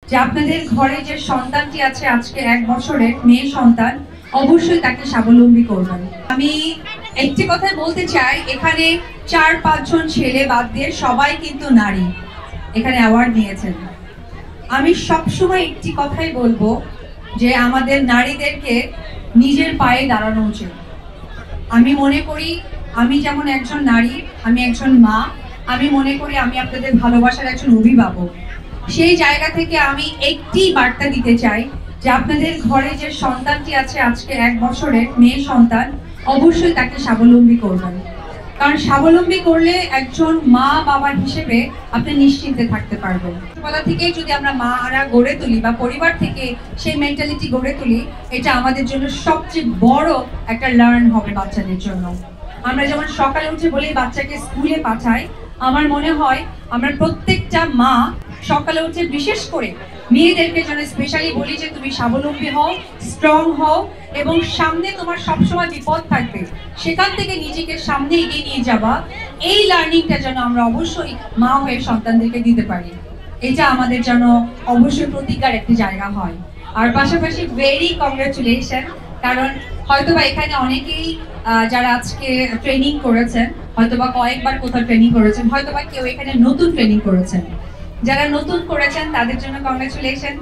যে আপনাদের ঘরে যে সন্তানটি আছে আজকে 1 বছরের মেয়ে সন্তান, অবশ্যই তাকে স্বাবলম্বী করবেন। আমি একটি কথাই বলতে চাই, এখানে 4-5 জন ছেলে বাদ দিয়ে সবাই কিন্তু নারী এখানে অ্যাওয়ার্ড নিয়েছেন। আমি সবসময় একটি কথাই বলবো যে আমাদের নারীদেরকে নিজের পায়ে দাঁড়ানো উচিত। আমি মনে করি আমি যেমন একজন নারী, আমি একজন মা, আমি মনে করি আমি আপনাদের ভালোবাসার একজন অভিভাবক। সেই জায়গা থেকে আমি একটি বার্তা দিতে চাই যে আপনাদের ঘরে যে সন্তানটি আছে আজকে 1 বছরের মেয়ে সন্তান, অবশ্যই তাকে স্বাবলম্বী করবেন। কারণ স্বাবলম্বী করলে একজন মা বাবা হিসেবে আপনি নিশ্চিন্তে থাকতে পারবেন। ছোটবেলা থেকেই যদি আমরা মারা গড়ে তুলি বা পরিবার থেকে সেই মেন্টালিটি গড়ে তুলি, এটা আমাদের জন্য সবচেয়ে বড় একটা লার্ন হবে বাচ্চাদের জন্য। আমরা যেমন সকালে উঠে বলি বাচ্চাকে স্কুলে পাঠাই, আমার মনে হয় আমরা প্রত্যেকটা মা সকালে উঠে বিশেষ করে মেয়েদেরকে যেন স্পেশালি বলি যে তুমি স্বাবলম্বী হও, স্ট্রং হও এবং সামনে তোমার সবসময় বিপদ থাকবে, সেখান থেকে নিজেকে সামনে এগিয়ে নিয়ে যাবা। এই লার্নিংটা যেন আমরা অবশ্যই মা হয়ে সন্তানদেরকে দিতে পারি। এটা আমাদের যেন অবশ্যই প্রতিজ্ঞার একটি জায়গা হয়। আর পাশাপাশি ভেরি কংগ্রাচুলেশন, কারণ হয়তোবা এখানে অনেকেই যারা আজকে ট্রেনিং করেছেন, হয়তোবা কয়েকবার কোথাও ট্রেনিং করেছেন, হয়তোবা কেউ এখানে নতুন ট্রেনিং করেছেন। যারা নতুন করেছেন তাদের জন্য কংগ্রাচুলেশন।